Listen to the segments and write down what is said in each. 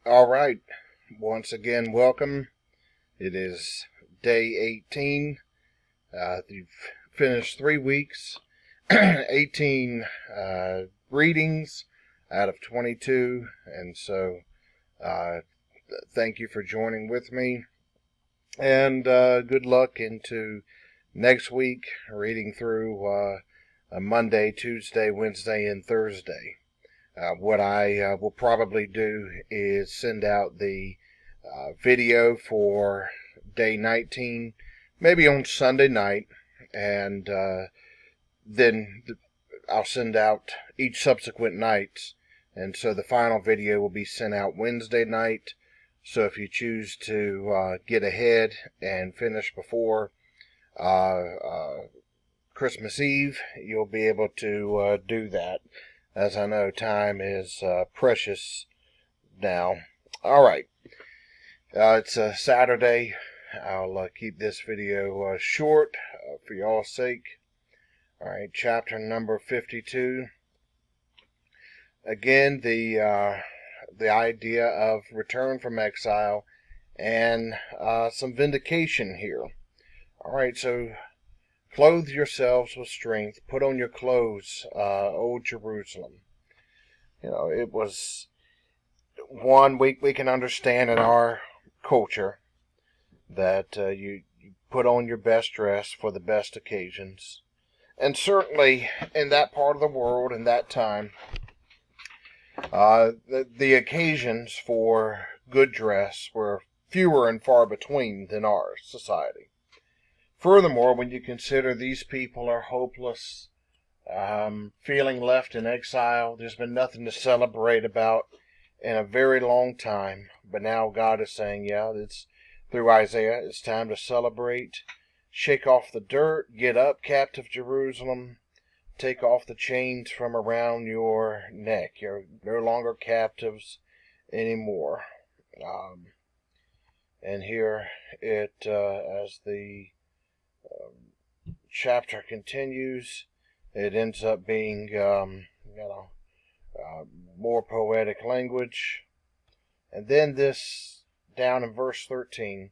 All right. Once again, welcome. It is day 18. You've finished 3 weeks, 18 readings out of 22. And so uh, thank you for joining with me. And good luck into next week, reading through Monday, Tuesday, Wednesday, and Thursday. What I will probably do is send out the video for day 19, maybe on Sunday night, and then I'll send out each subsequent nights, and so the final video will be sent out Wednesday night. So if you choose to get ahead and finish before Christmas Eve, you'll be able to do that, as I know time is precious now. All right. It's a Saturday. I'll keep this video short for y'all's sake. All right, chapter number 52. Again, the idea of return from exile and some vindication here. All right, so clothe yourselves with strength. Put on your clothes, O Jerusalem. You know, it was one we can understand in our culture that you put on your best dress for the best occasions. And certainly in that part of the world, in that time, the occasions for good dress were fewer and far between than our society. Furthermore, when you consider these people are hopeless, feeling left in exile, there's been nothing to celebrate about in a very long time. But now God is saying, yeah, it's through Isaiah, it's time to celebrate. Shake off the dirt, get up, captive Jerusalem. Take off the chains from around your neck. You're no longer captives anymore. And here it, as the chapter continues, it ends up being, more poetic language. And then this, down in verse 13,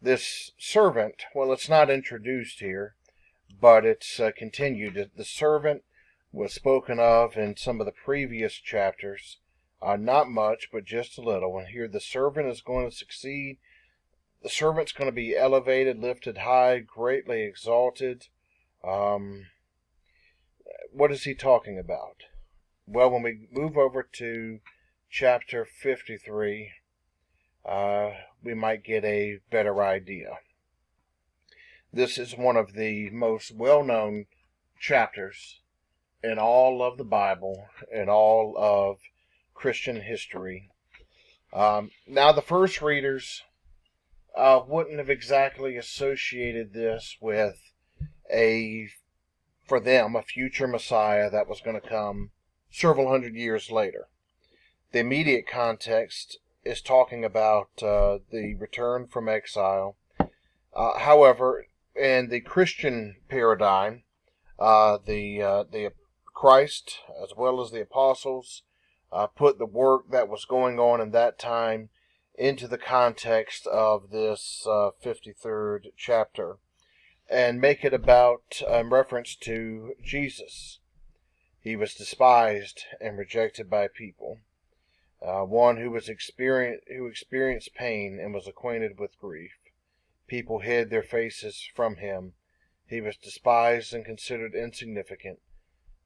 this servant, well, it's not introduced here, but it's continued. The servant was spoken of in some of the previous chapters. Not much, but just a little. And here the servant is going to succeed. The servant's going to be elevated, lifted high, greatly exalted. What is he talking about? Well, when we move over to chapter 53, we might get a better idea. This is one of the most well-known chapters in all of the Bible, in all of Christian history. Now, the first readers wouldn't have exactly associated this with for them, a future Messiah that was going to come several hundred years later. The immediate context is talking about the return from exile. However, in the Christian paradigm, the Christ, as well as the apostles, put the work that was going on in that time into the context of this 53rd chapter, and make it about reference to Jesus. He was despised and rejected by people. One who experienced pain and was acquainted with grief. People hid their faces from him. He was despised and considered insignificant.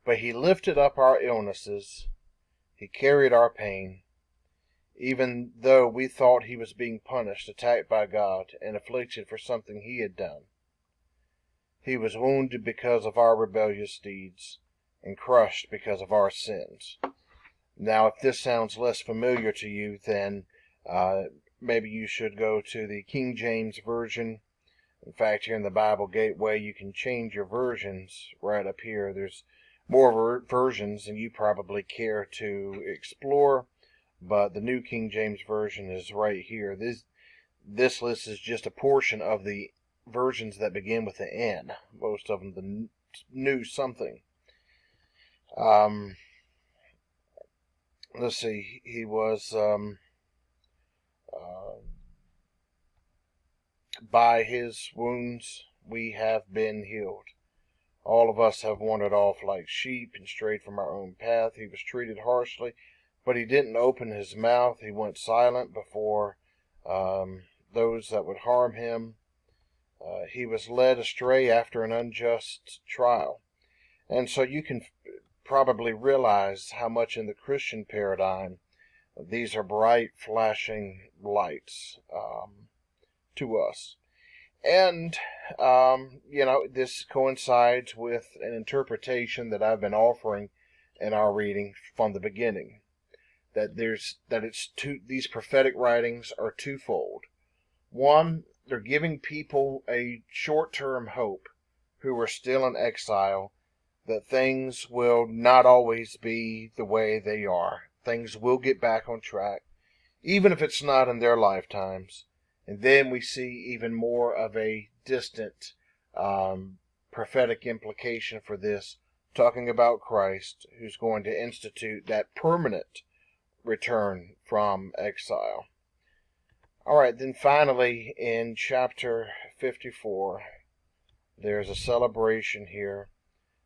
But he lifted up our illnesses. He carried our pain. Even though we thought he was being punished, attacked by God, and afflicted for something he had done. He was wounded because of our rebellious deeds, and crushed because of our sins. Now, if this sounds less familiar to you, then maybe you should go to the King James Version. In fact, here in the Bible Gateway, you can change your versions right up here. There's more versions than you probably care to explore, but the New King James Version is right here. This list is just a portion of the versions that begin with the N. Most of them the new something. Let's see. He was By his wounds we have been healed. All of us have wandered off like sheep and strayed from our own path. He was treated harshly, but he didn't open his mouth. He went silent before those that would harm him. He was led astray after an unjust trial. And so you can probably realize how much in the Christian paradigm these are bright, flashing lights to us. And, this coincides with an interpretation that I've been offering in our reading from the beginning. These prophetic writings are twofold. One, they're giving people a short-term hope who are still in exile that things will not always be the way they are. Things will get back on track, even if it's not in their lifetimes. And then we see even more of a distant prophetic implication for this, talking about Christ, who's going to institute that permanent return from exile. All right, then finally in chapter 54, there's a celebration here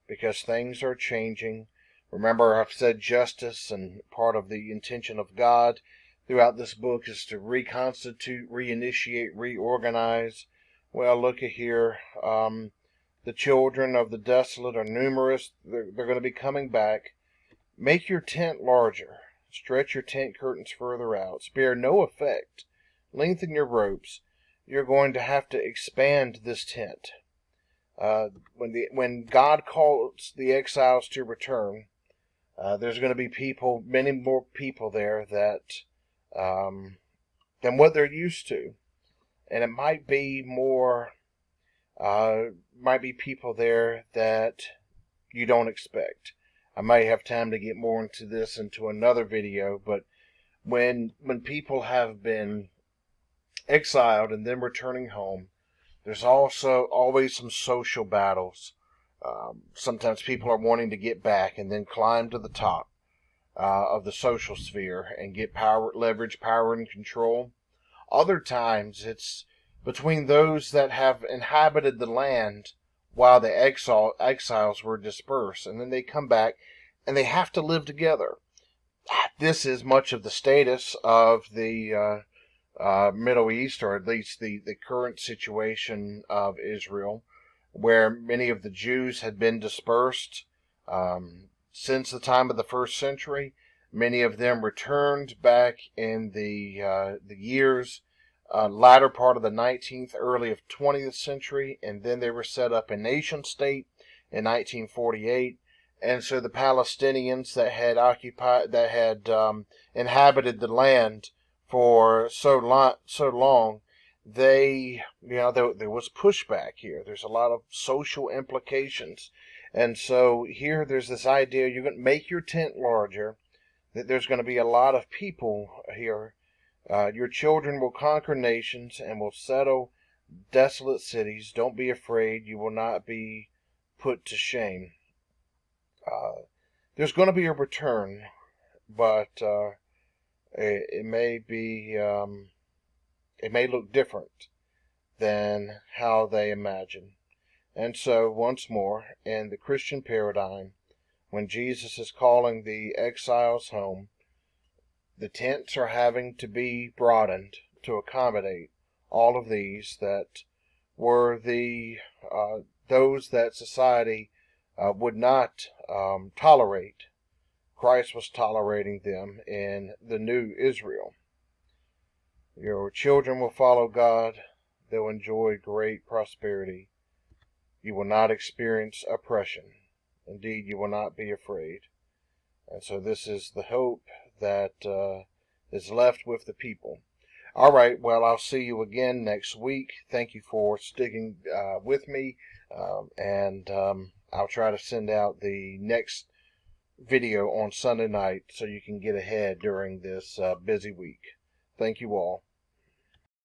because things are changing. Remember, I've said justice, and part of the intention of God throughout this book is to reconstitute, reinitiate, reorganize. Well, look at here. The children of the desolate are numerous. They're going to be coming back. Make your tent larger. Stretch your tent curtains further out. Spare no effect. Lengthen your ropes. You're going to have to expand this tent. When God calls the exiles to return, there's going to be many more people there than what they're used to, and it might be people there that you don't expect. I may have time to get more into this into another video, but when people have been exiled and then returning home, there's also always some social battles. Sometimes people are wanting to get back and then climb to the top of the social sphere and get power, leverage, power, and control. Other times it's between those that have inhabited the land while the exiles were dispersed, and then they come back and they have to live together. This is much of the status of the Middle East, or at least the current situation of Israel, where many of the Jews had been dispersed since the time of the first century. Many of them returned back in the years latter part of the 19th, early of 20th century, and then they were set up a nation state in 1948. And so the Palestinians that had inhabited the land for so long, there was pushback here. There's a lot of social implications. And so here there's this idea, you're going to make your tent larger, that there's going to be a lot of people here. Your children will conquer nations and will settle desolate cities. Don't be afraid. You will not be put to shame. There's going to be a return, but it may look different than how they imagine. And so, once more, in the Christian paradigm, when Jesus is calling the exiles home, the tents are having to be broadened to accommodate all of these that were those that society would not tolerate. Christ was tolerating them in the new Israel. Your children will follow God. They'll enjoy great prosperity. You will not experience oppression. Indeed, you will not be afraid. And so this is the hope that is left with the people. All right, well, I'll see you again next week. Thank you for sticking with me, and I'll try to send out the next video on Sunday night so you can get ahead during this busy week. Thank you all.